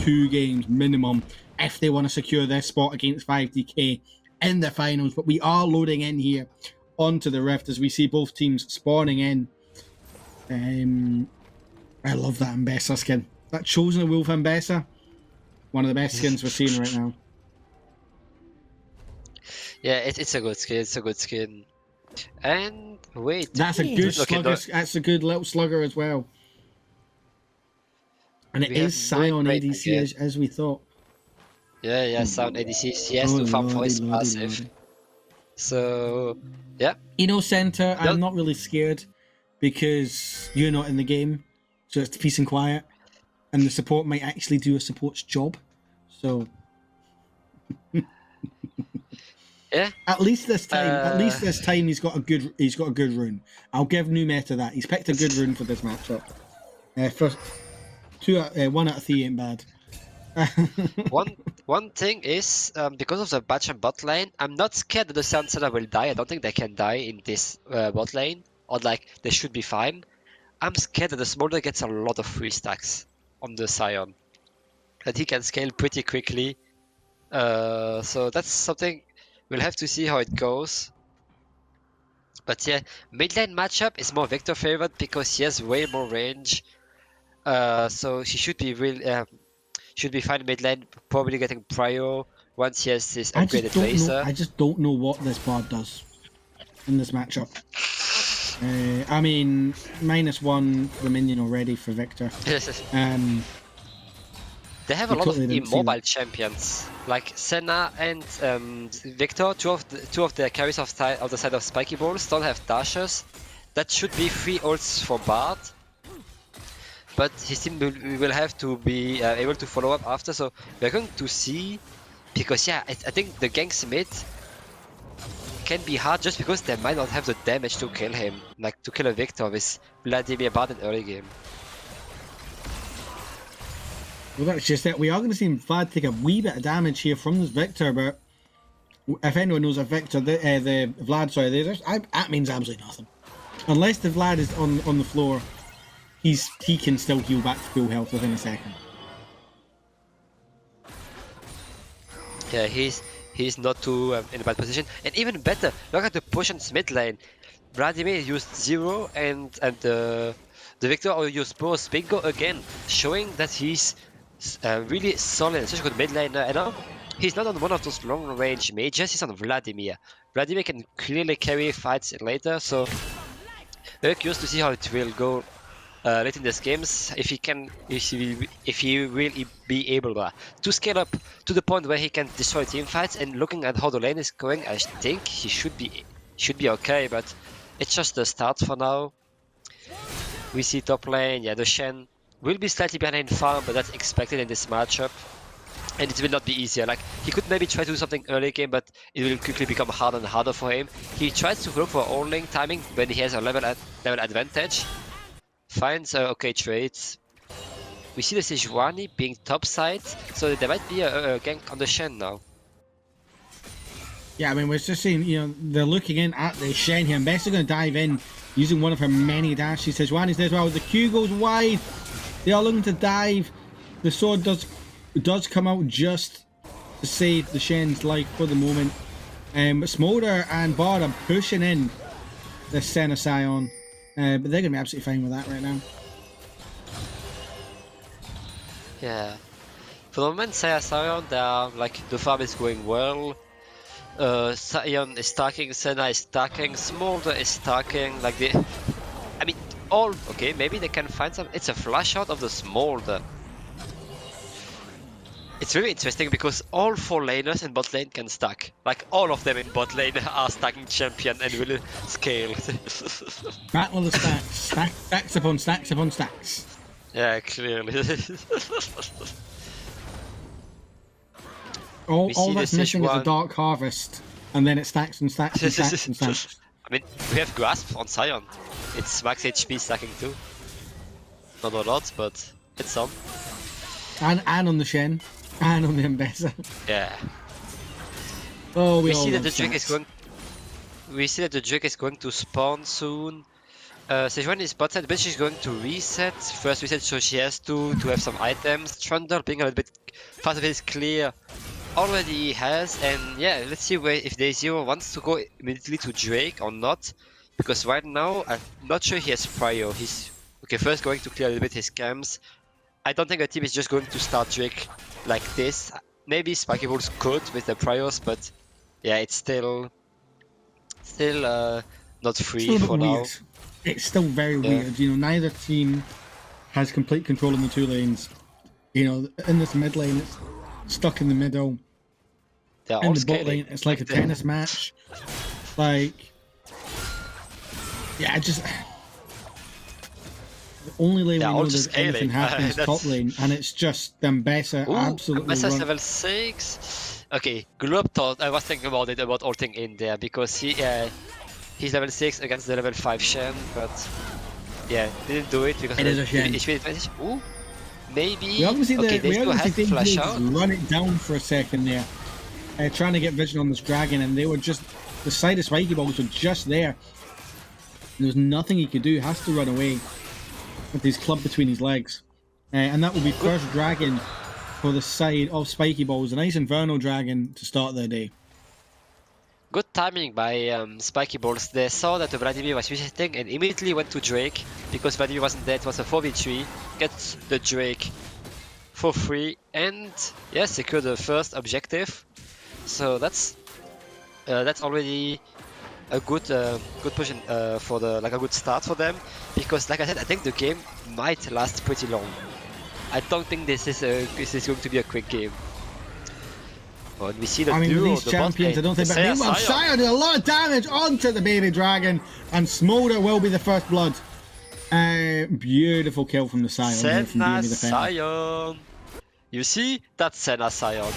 2 games minimum if they want to secure their spot against 5DK in the finals. But we are loading in here onto the Rift as we see both teams spawning in. I love that Ambessa skin. That Chosen Wolf Ambessa, one of the best skins we're seeing right now. Yeah, it's a good skin. It's a good skin. And wait, that's a good slugger. No. That's a good little slugger as well. And it is Scion ADC as we thought. Yeah, Scion ADC. He has to farm for his passive. So yeah. Center, I'm not really scared because you're not in the game, so it's peace and quiet, and the support might actually do a support's job. So. Yeah. At least this time, he's got a good rune. I'll give New Meta that. He's picked a good rune for this matchup. First, 1 out of 3 ain't bad. one thing is because of the batch and bot lane, I'm not scared that the Sansana will die. I don't think they can die in this bot lane, or like they should be fine. I'm scared that the Smolder gets a lot of free stacks on the Scion, that he can scale pretty quickly. So that's something. We'll have to see how it goes. But yeah, mid lane matchup is more Victor favored because he has way more range. So he should be fine mid lane, probably getting prio once he has this upgraded laser. I just don't know what this bard does in this matchup. I mean, -1 the minion already for Victor. They have a lot of immobile champions, like Senna and Victor. Two of the carries of the side of Spiky Balls don't have dashes. That should be 3 ults for Bard. But his team will have to be able to follow up after, so we're going to see. Because yeah, I think the ganks mid can be hard just because they might not have the damage to kill him, like to kill a Victor with Vladimir Bard in early game. Well, that's just it. We are going to see Vlad take a wee bit of damage here from this Victor, but if anyone knows a Victor, the Vlad, sorry, that means absolutely nothing. Unless the Vlad is on the floor, he can still heal back to full health within a second. Yeah, he's not too in a bad position, and even better, look at the push on mid lane. Vladimir used 0 and the Victor used both Bingo again, showing that he's really solid, such a good mid laner. And now he's not on one of those long range mages, he's on Vladimir. Vladimir can clearly carry fights later, so very curious to see how it will go late in this games. If he will be able to scale up to the point where he can destroy team fights. And looking at how the lane is going, I think he should be okay, but it's just the start for now. We see top lane, yeah, the Shen will be slightly behind in farm, but that's expected in this matchup. And it will not be easier. Like, he could maybe try to do something early game, but it will quickly become harder and harder for him. He tries to look for all lane timing when he has a level advantage. Finds okay trades. We see the Sejuani being top side, so there might be a gank on the Shen now. Yeah, I mean, we're just saying, they're looking in at the Shen here. Best are going to dive in using one of her many dashes. Sejuani's there as well. The Q goes wide. They are looking to dive. The sword does come out just to save the Shen's life for the moment. But Smolder and Bard are pushing in the Senna Scion. But they're going to be absolutely fine with that right now. Yeah. For the moment, Scion, the farm is going well. Scion is stacking, Senna is stacking, Smolder is stacking. I mean, okay, maybe they can find some. It's a flash out of the Smolder. It's really interesting because all 4 laners in bot lane can stack. Like, all of them in bot lane are stacking champion and will scale. Battle of the stacks. Stacks upon stacks upon stacks. Yeah, clearly. all that's missing is a Dark Harvest, and then it stacks and stacks and stacks and stacks. I mean, we have Grasp on Scion. It's max HP stacking too. Not a lot, but it's some. And on the Shen. And on the Ambessa. Yeah. Oh, we see that the Drake is going. We see that the Drake is going to spawn soon. Sejuani is bot side, but she's going to reset. First reset, so she has to have some items. Trundle being a little bit fast of his clear already has, and yeah, let's see where if Day0 wants to go immediately to Drake or not. Because right now, I'm not sure he has prio. He's okay, first going to clear a little bit his camps. I don't think the team is just going to start Drake like this. Maybe Spiky Bulls could with the priors, but yeah, it's still not free It's a for little bit now. weird. It's still very weird. You know, neither team has complete control in the two lanes. You know, in this mid lane, it's stuck in the middle. They're In all the bot scaling. lane, it's like a tennis match. Like, yeah, I just... The only lane we They're know all there's just anything scaling. happening is top lane, and it's just Mbessa Ooh, absolutely Ambassador's run. level 6. Okay, Globe thought I was thinking about it about ulting in there because he's level 6 against the level 5 Shen, but yeah, didn't do it because It is a Shen. HP advantage. Ooh, maybe. We obviously Okay, they still have flash Spades out. run it down for a second there, trying to get vision on this dragon, and they were just the side of Spiky Balls were just there. There's nothing he could do. He has to run away with his club between his legs, and that will be first dragon for the side of Spiky Balls. A nice Inferno dragon to start their day. Good timing by Spiky Balls. They saw that Vladimir was resetting and immediately went to Drake because Vladimir wasn't there. It was a 4v3. Get the Drake for free and yeah, secure the first objective. So that's already a good position for the a good start for them because like I said, I think the game might last pretty long. I don't think this is going to be a quick game. Well, we see the duo, these the champions, bot I don't think. But meanwhile, Sion did a lot of damage onto the baby dragon, and Smolder will be the first blood. Beautiful kill from the Sion. Senna Sion. You see, that's Senna Sion.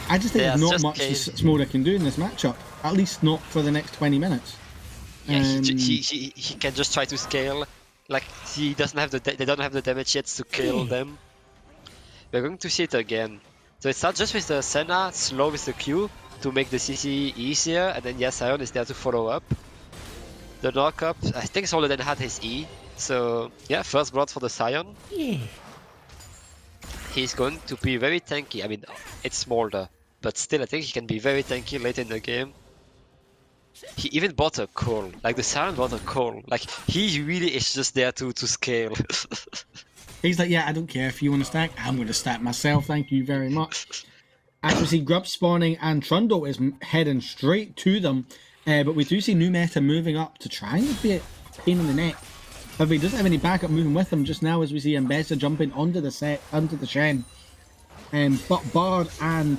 I just think there's not much Smolder can do in this matchup. At least not for the next 20 minutes. Yeah, he can just try to scale. Like he doesn't have they don't have the damage yet to kill them. We're going to see it again. So it starts just with the Senna, slow with the Q to make the CC easier, and then yeah, Sion is there to follow up. The knockup, I think Solid then had his E, so yeah, first blood for the Sion. Yeah. He's going to be very tanky. I mean, it's Smolder, but still I think he can be very tanky late in the game. He even bought a call, like the Sion bought a call. Like he really is just there to scale. He's like, yeah, I don't care if you want to stack. I'm going to stack myself. Thank you very much. As we see Grub spawning and Trundle is heading straight to them. But we do see New Meta moving up to try and be a pain in the neck. However, he doesn't have any backup moving with him just now as we see Mbessa jumping onto the Shen. But Bard and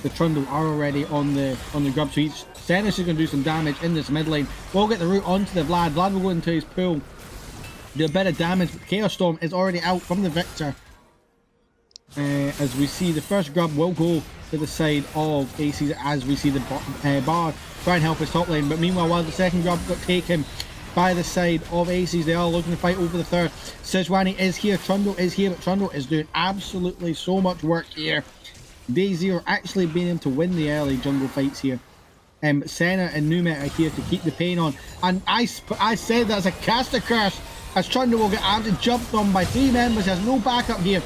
the Trundle are already on the Grub. So Senna's is going to do some damage in this mid lane. We'll get the root onto the Vlad. Vlad will go into his pool. Do a bit of damage, but Chaos Storm is already out from the Victor. As we see the first grub will go to the side of ACs as we see the Bard try and help his top lane. But meanwhile, while the second grub got taken by the side of ACs, they are looking to fight over the third. Sejuani is here, Trundle is here, but Trundle is doing absolutely so much work here. Day0 actually being able to win the early jungle fights here. Senna and Numet are here to keep the pain on. And I said that's a caster curse. As Trundle will get absolutely jumped on by 3 members, has no backup here.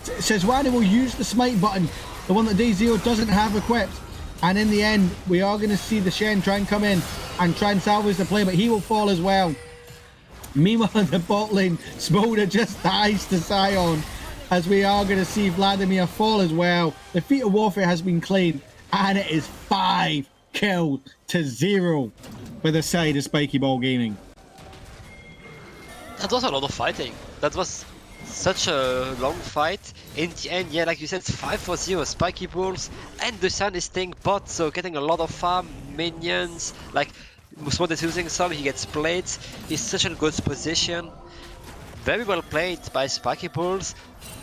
Sejuani will use the smite button, the one that Day0 doesn't have equipped. And in the end, we are going to see the Shen try and come in and try and salvage the play, but he will fall as well. Meanwhile, in the bot lane, Smolder just dies to Sion, as we are going to see Vladimir fall as well. The feat of warfare has been claimed, and it is 5 kills to 0 for the side of Spiky Ball Gaming. That was a lot of fighting. That was such a long fight. In the end, yeah, like you said, it's 5-0 Spiky Balls, and the Sun is staying bot, so getting a lot of farm, minions. Like, Musmod is using some, he gets plates. He's such a good position. Very well played by Spiky Balls.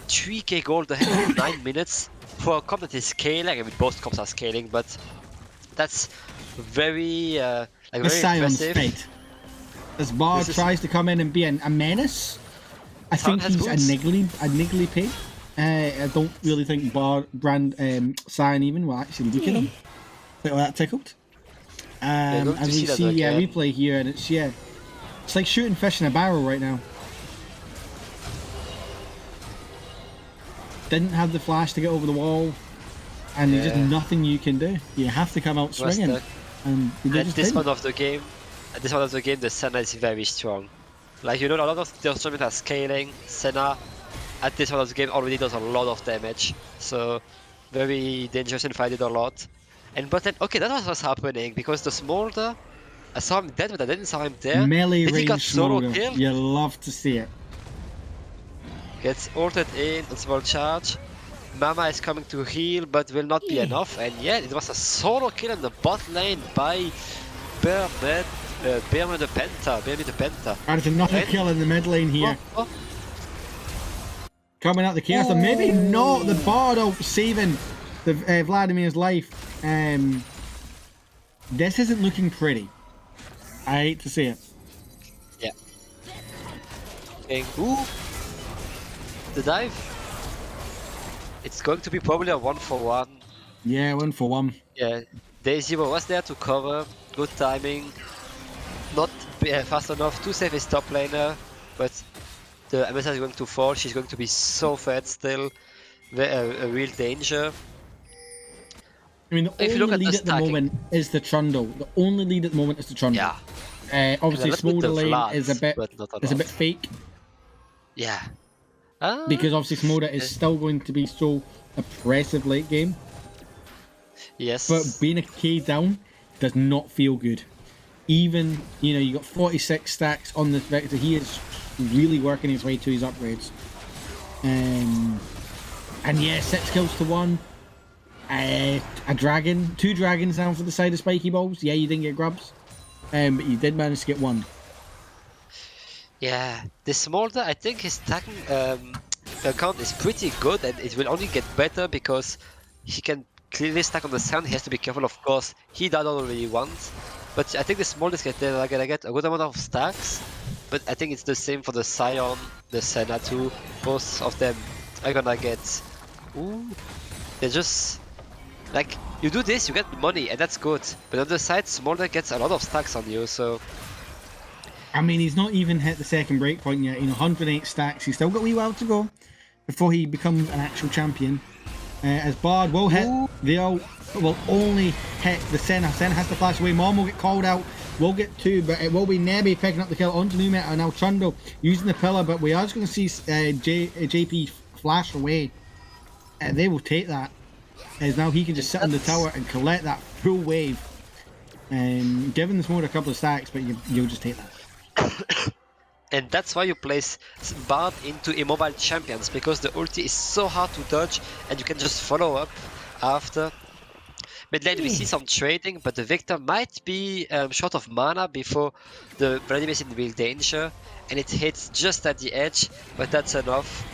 3k gold ahead of 9 minutes for a comp that is scaling. I mean, both comps are scaling, but that's very, very impressive. Fate. As Bard tries to come in and be a menace, I think he's a niggly pig. I don't really think Sion even will actually look at him. Bit of that tickled. We're going As to we see that see again. replay here, and it's like shooting fish in a barrel right now. Didn't have the flash to get over the wall, and there's just nothing you can do. You have to come out swinging, and they At just this didn't. point of the game, the Senna is very strong. Like, you know, a lot of the instruments are scaling. Senna, at this point of the game, already does a lot of damage. So, very dangerous and fight it a lot. And but then, okay, that was what's happening, because the Smolder, I saw him dead, but I didn't saw him there. Melee Then he got range solo Smolder. killed. You love to see it. Gets ulted in, a small charge. Mama is coming to heal, but will not be enough. And yeah, it was a solo kill in the bot lane by Bearman the Penta. And it's another And- kill in the mid lane here. Oh, Coming out the chaos, or maybe not. The Bardo saving the Vladimir's life. This isn't looking pretty. I hate to see it. yeah. Okay. Ooh. The dive. It's going to be probably a 1-for-1. Yeah, 1-for-1. Yeah. Day Zero was there to cover. Good timing. Not fast enough to save his top laner, but the MSI is going to fall. She's going to be so fat still. A real danger. I mean, the If you look only at the lead at the stacking- moment is the Trundle. The only lead at the moment is the Trundle. Yeah. Obviously, And a little bit Smolder of lane Vlad, is a bit but not a is a lot. bit fake Yeah. because obviously Smolder is still going to be so oppressive late game. Yes. But being a K down does not feel good. Even, you know, you got 46 stacks on this Vector. He is really working his way to his upgrades. And yeah, 6 kills to 1. A dragon. 2 dragons down for the side of Spiky Balls. Yeah, you didn't get grubs. But you did manage to get 1. Yeah, the Smolder, I think his stacking account is pretty good, and it will only get better because he can clearly stack on the sun. He has to be careful, of course. He died already once, but I think the Smolders are gonna get a good amount of stacks. But I think it's the same for the Scion, the Senna too. Both of them are gonna get. Ooh, they're just like, you do this, you get money, and that's good. But on the side, Smolder gets a lot of stacks on you, so. I mean, he's not even hit the second breakpoint yet. You know, 108 stacks. He's still got a wee while to go before he becomes an actual champion. As Bard will hit, they'll will only hit the Senna. Senna has to flash away. Mom will get called out. We'll get 2, but it will be Nebby picking up the kill onto Numeta and now Trundle using the pillar. But we are just going to see JP flash away. They will take that. As now he can just sit on the tower and collect that full wave. Giving this more a couple of stacks, but you'll just take that. And that's why you place Bard into immobile champions, because the ulti is so hard to dodge and you can just follow up after. Mid lane we see some trading, but the Victor might be short of mana before the Vladimir is in real danger, and it hits just at the edge, but that's enough.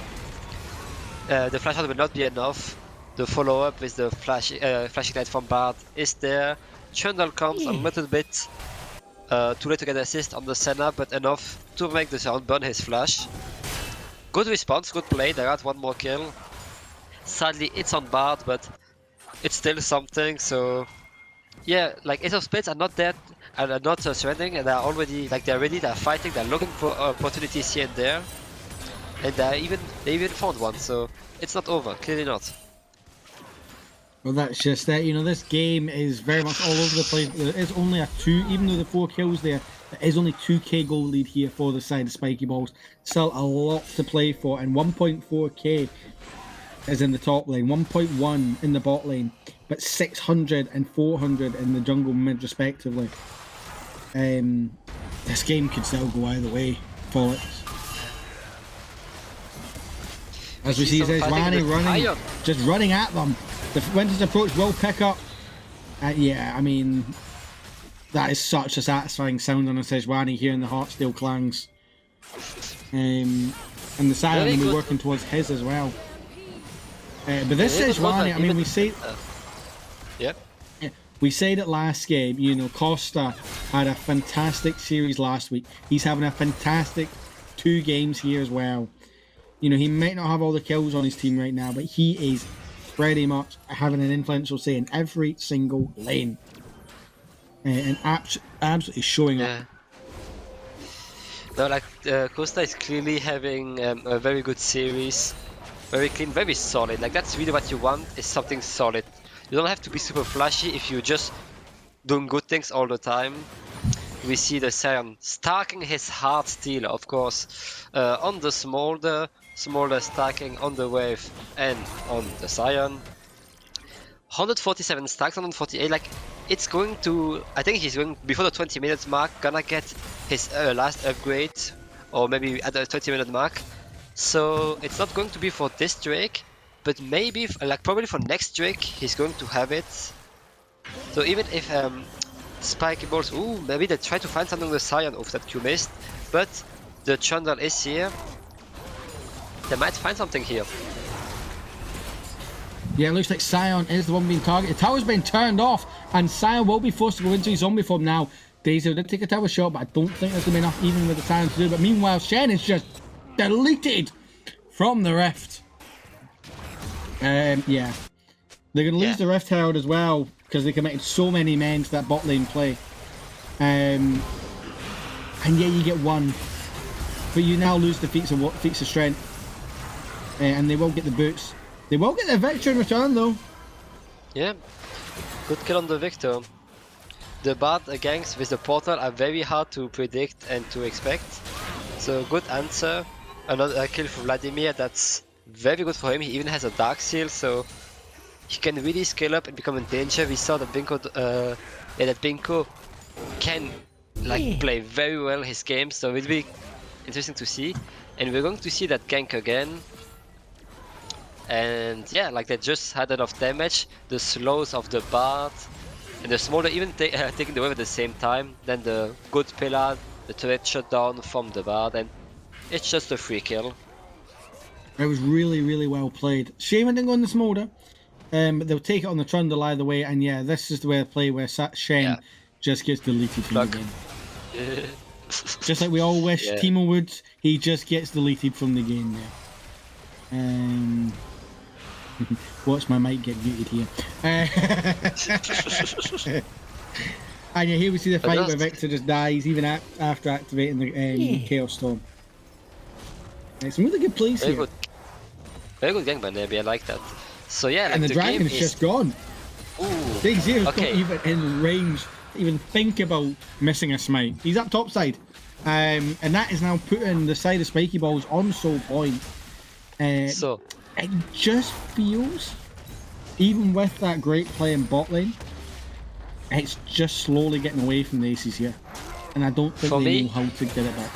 The flash out will not be enough. The follow up with the flashing light from Bard is there. Trundle comes a little bit too late to get assist on the Senna, but enough to make the sound burn his flash. Good response, good play, they got 1 more kill. Sadly it's on Bard, but it's still something, so yeah, like Ace of Spades are not dead, and are not surrendering, and they're already, like, they're ready, they're fighting, they're looking for opportunities here and there. And they even found one, so it's not over, clearly not. Well, that's just it. You know, this game is very much all over the place. There is only a 2, even though the 4 kills there is only 2k goal lead here for the side of Spiky Balls. Still a lot to play for, and 1.4k is in the top lane, 1.1 in the bot lane, but 600 and 400 in the jungle mid respectively. This game could still go either way for it. As we see, Weenie running, just running at them. The Winter's approach will pick up. Yeah, I mean, that is such a satisfying sound on a Sejuani here in the Heartsteel Clangs. And the Siren will be working towards his as well. But this Sejuani, I mean, we say... Yep. We said it last game, you know, Costa had a fantastic series last week. He's having a fantastic 2 games here as well. You know, he might not have all the kills on his team right now, but he is pretty much having an influential say in every single lane. and absolutely showing up. Yeah. No, like Costa is clearly having a very good series, very clean, very solid. Like that's really what you want, is something solid. You don't have to be super flashy if you just doing good things all the time. We see the Scion stacking his hard steel, of course, on the Smolder stacking on the Wave and on the Scion. 147 stacks, 148, like, it's going to, I think he's going, before the 20 minutes mark, gonna get his last upgrade, or maybe at the 20-minute mark. So it's not going to be for this Drake, but maybe, like, probably for next Drake, he's going to have it. So even if Spiky balls, ooh, maybe they try to find something on the Scion of that Q missed, but the Trundle is here. They might find something here. Yeah, it looks like Scion is the one being targeted. Tower's been turned off, and Scion will be forced to go into his zombie form now. Daisy did take a tower shot, but I don't think there's going to be enough even with the Scion to do. But meanwhile, Shen is just deleted from the Rift. Yeah. They're going to lose the Rift Herald as well, because they committed so many men to that bot lane play. And yeah, you get one. But you now lose the feats of strength. And they will get the boots. They will get the victory in return, though. Yeah, good kill on the Victor. The bard ganks with the portal are very hard to predict and to expect. So good answer. Another kill for Vladimir, that's very good for him. He even has a Dark Seal, so he can really scale up and become in danger. We saw that Binko can play very well his game, so it'll be interesting to see. And we're going to see that gank again. And yeah, like they just had enough damage. The slows of the Bard and the Smolder even taking the wave at the same time. Then the good pillar, the turret shut down from the Bard, and it's just a free kill. It was really, really well played. Shame I didn't go on the Smolder, but they'll take it on the Trundle either way. And yeah, this is the way to play where Shen just gets deleted from the game. Just like we all wish Teemo would, he just gets deleted from the game there. Watch my mic get muted here. And yeah, here we see the fight where Victor just dies even after activating the Chaos Storm. Some really good plays here. Very good gang by Nebi, I like that. So yeah, like and the dragon is just gone. Ooh. Big Zero's not even in range to even think about missing a smite. He's up top side. And that is now putting the side of Spiky Balls on Soul Point. So it just feels, even with that great play in bot lane, it's just slowly getting away from the aces here. And I don't think they know how to get it back.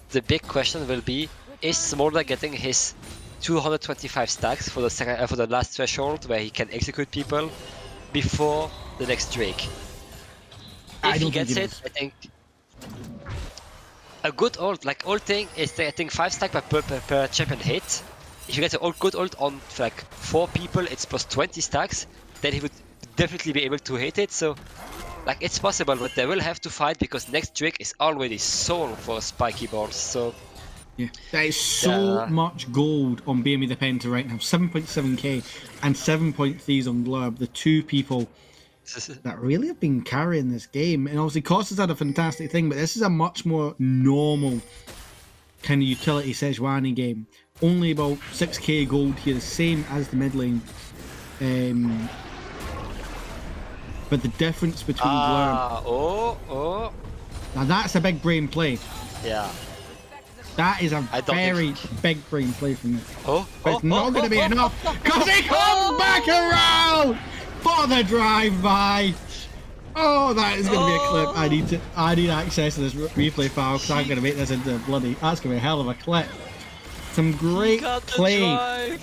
The big question will be, is Smolder getting his 225 stacks for the last threshold where he can execute people before the next Drake? If he gets it, I think a good ult, like ulting is I think 5 stack per champion hit. If you get a good ult on like 4 people, it's plus 20 stacks, then he would definitely be able to hit it. So like it's possible, but they will have to fight because next Drake is already sold for Spiky Balls. So yeah, there is so much gold on BME the Penta right now. 7.7k and 7.3s on Glurb, the two people that really have been carrying this game. And obviously Costa's had a fantastic thing, but this is a much more normal kind of utility Sejuani game. Only about 6k gold here, the same as the mid lane. But the difference between Glurb... Now that's a big brain play. Yeah. That is a very big brain play from me. But it's not going to be enough because he comes back around for the drive-by. Oh, that is going to be a clip. I need access to this replay file because I'm going to make this into bloody... That's going to be a hell of a clip. Some great play.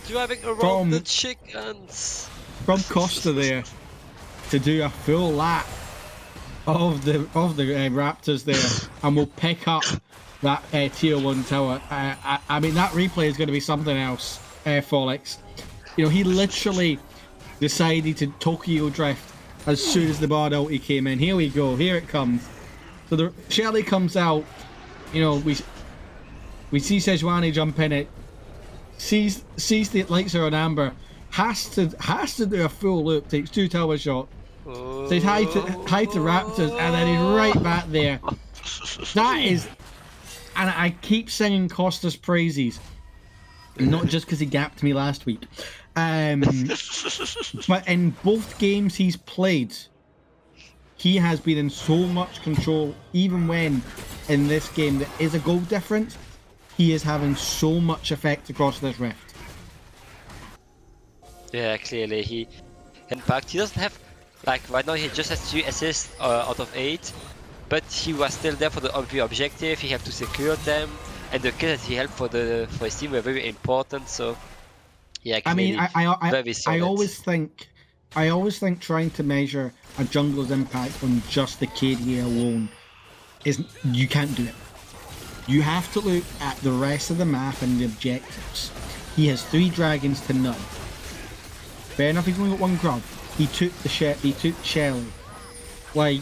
Driving around the chickens. From Costa there to do a full lap of the Raptors there, and we'll pick up that tier 1 tower. I mean, that replay is going to be something else, Folix. You know, he literally decided to Tokyo drift as soon as the Bard ulti came in. Here we go, here it comes. So the Shelly comes out, you know, we see Sejuani jump in it, sees the lights are on Amber, has to do a full loop, takes 2 tower shot, Says hi to Raptors, and then he's right back there. That is, and I keep singing Costa's praises, not just because he gapped me last week, but in both games he's played, he has been in so much control. Even when in this game there is a goal difference, he is having so much effect across this rift. Yeah, clearly he impact. He doesn't have, like right now he just has 3 assists out of 8, but he was still there for the objective. He had to secure them, and the kills that he helped for his team were very important. So yeah, clearly, very solid. I always think trying to measure a jungler's impact on just the KDA alone is, you can't do it. You have to look at the rest of the map and the objectives. He has 3 dragons to none. Fair enough, he's only got 1 grub. He took Shelly. Like,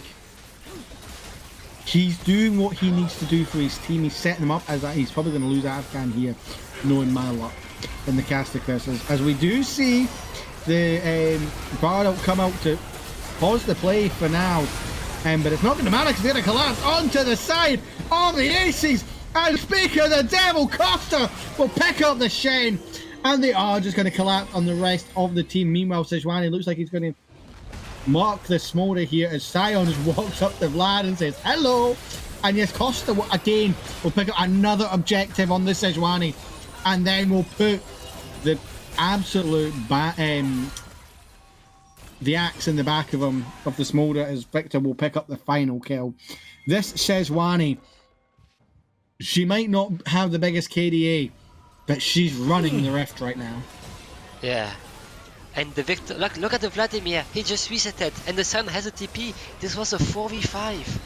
he's doing what he needs to do for his team. He's setting them up as that. He's probably going to lose Afghan here, knowing my luck in the caster curses. As we do see the Bard come out to pause the play for now. But it's not going to matter because they're going to collapse onto the side of the Aces. And Spiky, the Devil Costa, will pick up the Shen. And they are just going to collapse on the rest of the team. Meanwhile, Sejuani looks like he's going to mark the Smolder here as Sion just walks up to Vlad and says hello. And yes, Costa again will pick up another objective on the Sejuani. And then we'll put the absolute the axe in the back of him, of the Smolder, as Victor will pick up the final kill. This Sejuani, she might not have the biggest KDA, but she's running the rift right now. Yeah. And the Victor, look at the Vladimir, he just resetted, and the Sun has a TP. This was a 4v5.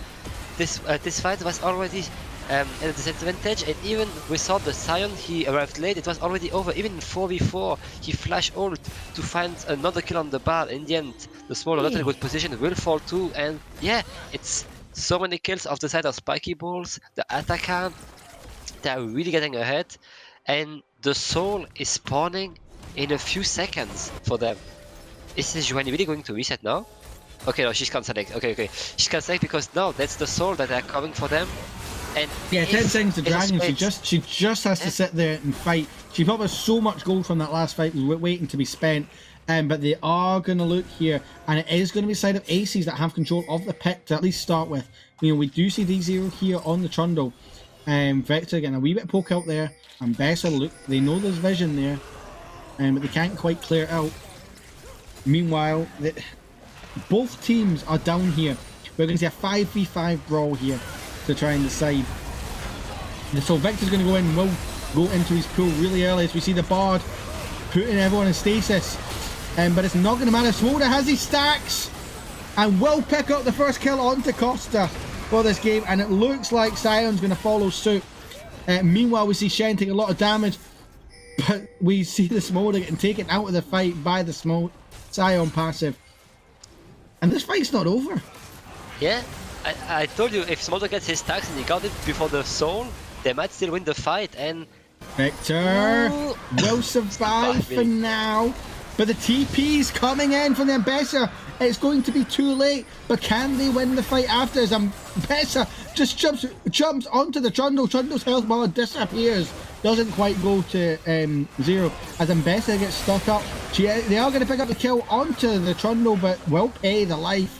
This fight was already at a disadvantage, and even we saw the Sion, he arrived late, it was already over. Even in 4v4, he flash ult to find another kill on the bar. In the end, the Smaller not in a good position will fall too, and yeah, it's so many kills off the side of Spiky Balls, the Ataka, they are really getting ahead, and the Soul is spawning in a few seconds for them. Is this Juani really going to reset now? Okay, no, she's cancelling. Okay. She's cancelling because now that's the Soul that are coming for them. And yeah, 10 seconds to Dragon. She just has to sit there and fight. She probably has so much gold from that last fight waiting to be spent. But they are going to look here, and it is going to be side of Aces that have control of the pit to at least start with. You know, we do see D0 here on the Trundle. Vector getting a wee bit of poke out there, and Bessa, look, they know there's vision there, but they can't quite clear it out. Meanwhile, both teams are down here. We're going to see a 5v5 brawl here to try and decide. So Victor's going to go in, will go into his pool really early as we see the Bard putting everyone in stasis. But it's not going to matter. Smolder has his stacks and will pick up the first kill onto Costa for this game. And it looks like Sion's going to follow suit. Meanwhile, we see Shen take a lot of damage. But we see the Smolder getting taken out of the fight by the Sion passive. And this fight's not over. Yeah, I told you, if Smolder gets his stacks and he got it before the Soul, they might still win the fight. And Victor will survive for now. But the TP's coming in from the Bessa. It's going to be too late. But can they win the fight after? As Bessa just jumps onto the Trundle. Trundle's health bar disappears. Doesn't quite go to 0. As Mbessa gets stuck up. They are going to pick up the kill onto the Trundle, but will pay the life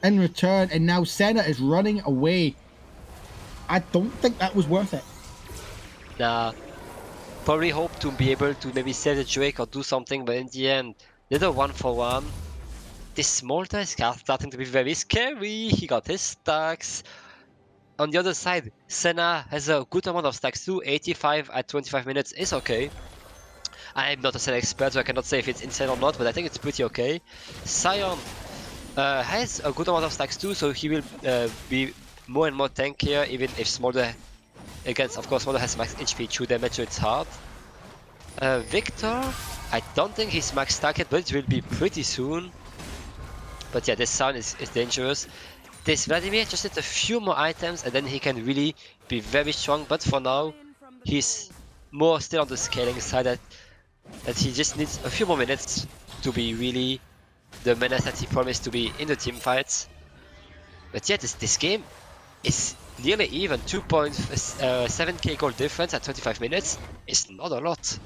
in return. And now Senna is running away. I don't think that was worth it. Nah. Probably hope to be able to maybe save the Drake or do something, but in the end, little 1-for-1. This Smolder is starting to be very scary. He got his stacks. On the other side, Senna has a good amount of stacks too. 85 at 25 minutes is okay. I'm not a Senna expert, so I cannot say if it's insane or not, but I think it's pretty okay. Sion has a good amount of stacks too, so he will be more and more tankier, even if Smolder against, of course, Smolder has max HP 2 damage, so it's hard. Victor, I don't think he's max stack yet, but it will be pretty soon. But yeah, this Sion is dangerous. This Vladimir just needs a few more items and then he can really be very strong, but for now, he's more still on the scaling side, that he just needs a few more minutes to be really the menace that he promised to be in the team fights. But yeah, this game is nearly even. 2.7k goal difference at 25 minutes is not a lot.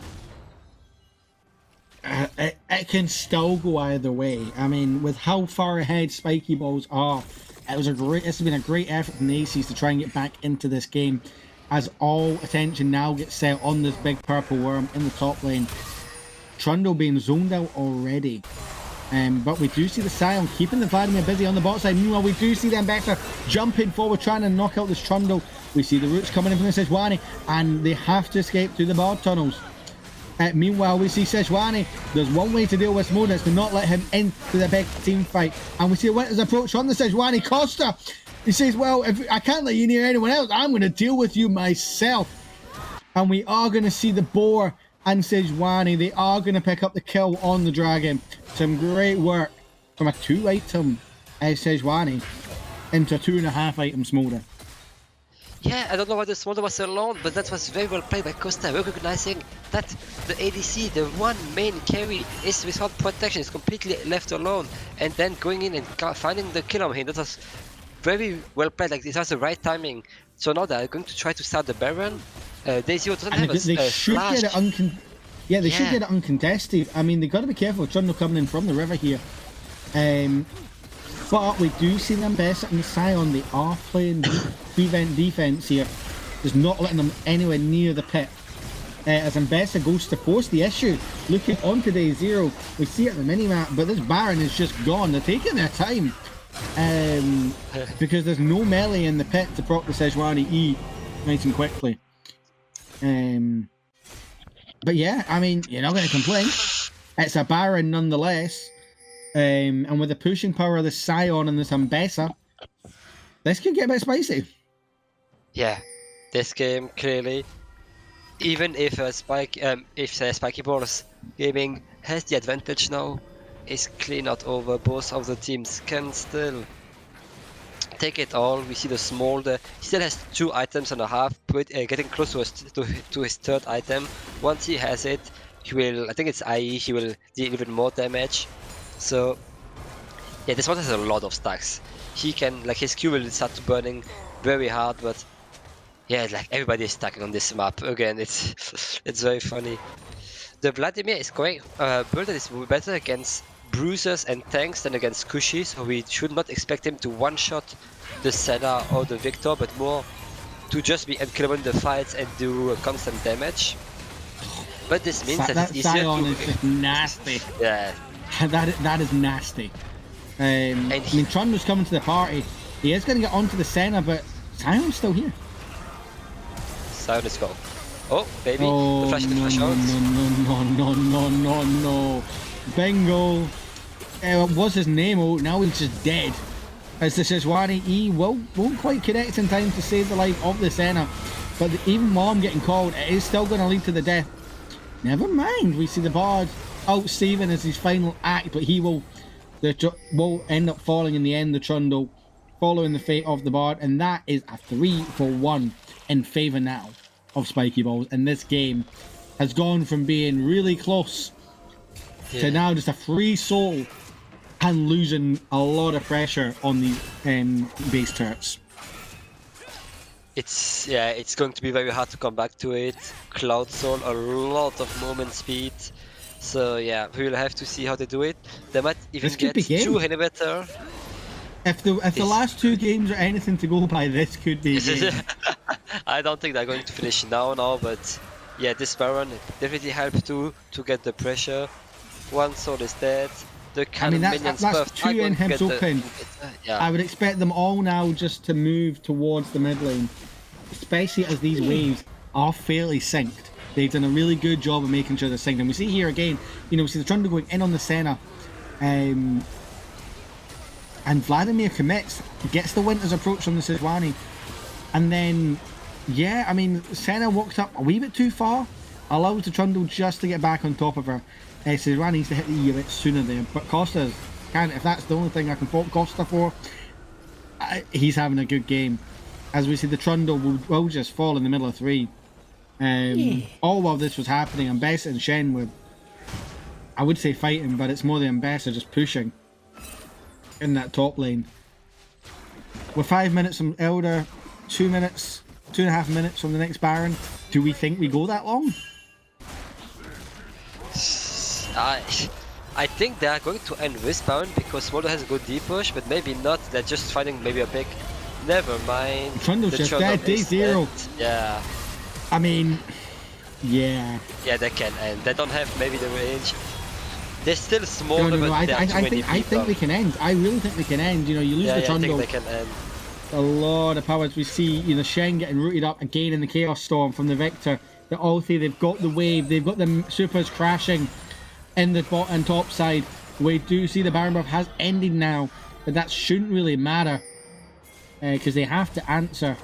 It can still go either way. I mean, with how far ahead Spiky Balls are, this has been a great effort from the Aces to try and get back into this game, as all attention now gets set on this big purple worm in the top lane. Trundle being zoned out already. But we do see the Scion keeping the Vladimir busy on the bot side. Meanwhile, we do see the Ambassador jumping forward, trying to knock out this Trundle. We see the roots coming in from the Sejuani, and they have to escape through the bard tunnels. Meanwhile, we see Sejuani. There's one way to deal with Smoda, is to not let him into the big team fight. And we see Winter's approach on the Sejuani. Costa, he says, well, if I can't let you near anyone else, I'm going to deal with you myself. And we are going to see the Boar and Sejuani. They are going to pick up the kill on the Dragon. Some great work from a 2-item Sejuani into a 2.5-item Smolder. Yeah, I don't know why the Smolder was alone, but that was very well played by Costa, recognizing that the ADC, the one main carry, is without protection, is completely left alone, and then going in and finding the kill on him. That was very well played, like it was the right timing. So now they're going to try to start the Baron. Daisy doesn't have they should flash. Get it should get it uncontested. I mean, they've got to be careful with Trundle coming in from the river here. But we do see them best and the Scion. They are playing defense here, just not letting them anywhere near the pit. As Ambessa goes to force the issue, looking onto day 0. We see it at the mini-map, but this Baron is just gone. They're taking their time because there's no melee in the pit to proc the Sejuani E nice and quickly. But yeah, I mean, you're not going to complain. It's a Baron nonetheless. And with the pushing power of the Scion and this Ambessa, this could get a bit spicy. Yeah, this game clearly, even if Spiky Balls Gaming has the advantage now, is clearly not over. Both of the teams can still take it all. We see the Smolder. He still has 2 items and a half, getting close to his 3rd item. Once he has it, he will, I think it's IE, he will deal even more damage. So yeah, this one has a lot of stacks. He can, like, his Q will start burning very hard, but yeah, like everybody is stacking on this map again. It's very funny. The Vladimir is going build that is better against bruisers and tanks than against Cushy, so we should not expect him to one-shot the Senna or the Victor, but more to just be unkillable in the fights and do constant damage. But this means that it's easier Scion to... is just nasty. Yeah. That is nasty. I mean, Trundle's coming to the party. He is going to get onto the Senna, but Scion's still here. Scion is go. Oh, baby. Oh, The flash in the flash out. No. Bingo. What was his name? Oh, now he's just dead. As the Sejuani E won't quite connect in time to save the life of the Senna. But even Mom getting called, it is still going to lead to the death. Never mind. We see the Bard out saving as his final act, but he will end up falling in the end, the Trundle, following the fate of the Bard, and that is a 3-for-1 in favour now of Spiky Balls, and this game has gone from being really close to now just a free soul and losing a lot of pressure on the base turrets. It's going to be very hard to come back to it. Cloud Soul, a lot of movement speed. So yeah, we will have to see how they do it. They might even get 2 inhibitor. If the last 2 games are anything to go by, this could be a game. I don't think they're going to finish now, but yeah, this Baron definitely helped to get the pressure. 1 soul is dead. The cannon minions that's 2 inhibs open. Yeah. I would expect them all now just to move towards the mid lane, especially as these waves are fairly synced. They've done a really good job of making sure they're synced. And we see here again, you know, we see the Trundle going in on the Senna. And Vladimir commits, gets the Winter's approach on the Sejuani. And then, yeah, I mean, Senna walked up a wee bit too far, allows the Trundle just to get back on top of her. Sejuani needs to hit the E a bit sooner there. But Costa can, if that's the only thing I can fault Costa for, he's having a good game. As we see, the Trundle will just fall in the middle of 3. All while this was happening, and Bess and Shen were I would say fighting, but it's more the ambassador just pushing in that top lane. We're 5 minutes from Elder, 2 minutes, 2.5 minutes from the next Baron. Do we think we go that long? I think they are going to end with Baron because Smolder has a good deep push, but maybe not. They're just finding maybe a pick. Never mind. Trundle's just dead, day zero. Yeah. I mean, yeah. Yeah, they can end. They don't have maybe the range. They're still small, No, but I think we can end. I really think we can end. You know, you lose the Trundle. I think they can end. A lot of powers. We see, you know, Shen getting rooted up again in the Chaos Storm from the Victor. The ulti, they've got the wave, they've got the supers crashing in the bot and top side. We do see the Baron buff has ended now, but that shouldn't really matter because they have to answer.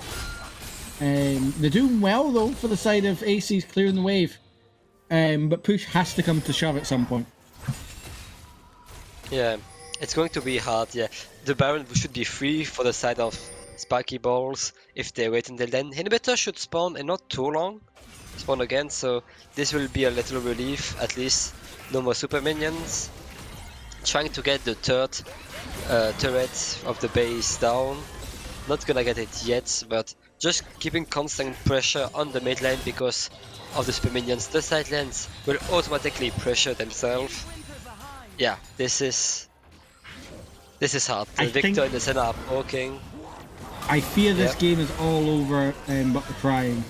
They're doing well though for the side of AC's clearing the wave, but push has to come to shove at some point. Yeah, it's going to be hard. Yeah, the Baron should be free for the side of Spiky balls if they wait until then. Inhibitor should spawn in not too long. Spawn again, so this will be a little relief at least. No more super minions. Trying to get the third turret of the base down. Not gonna get it yet, but just keeping constant pressure on the mid lane because of the super minions. The side lanes will automatically pressure themselves. Yeah, this is hard. The Victor in the center are poking. I fear this game is all over, but they're trying.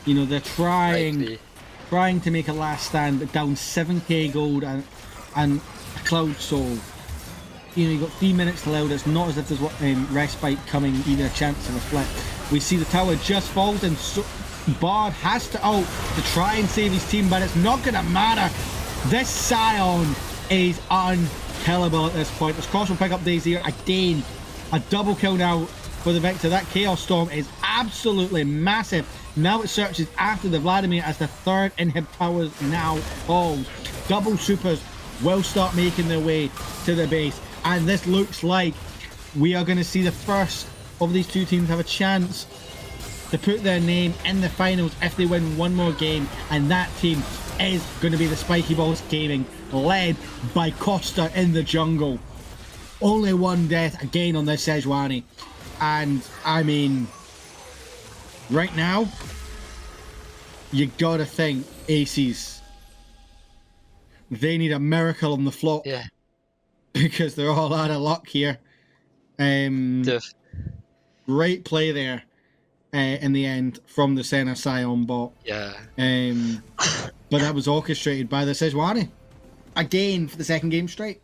You know, they're trying to make a last stand, but down 7k gold and a Cloud Soul. You know, you've got 3 minutes to load. It's not as if there's respite coming, even a chance of a flip. We see the tower just falls, and Bard has to ult to try and save his team, but it's not going to matter. This Scion is unkillable at this point. This cross will pick up Daisy again. A double kill now for the Victor. That Chaos Storm is absolutely massive. Now it searches after the Vladimir as the third inhib towers now falls. Double supers will start making their way to the base. And this looks like we are going to see the first of these two teams have a chance to put their name in the finals if they win one more game. And that team is going to be the Spiky Balls Gaming, led by Costa in the jungle. Only one death again on this Sejuani. And I mean, right now, you gotta think Aces. They need a miracle on the flop. Yeah. Because they're all out of luck here. Great play there in the end from the Senna Scion bot. Yeah. But that was orchestrated by the Sejuani. Again for the second game straight.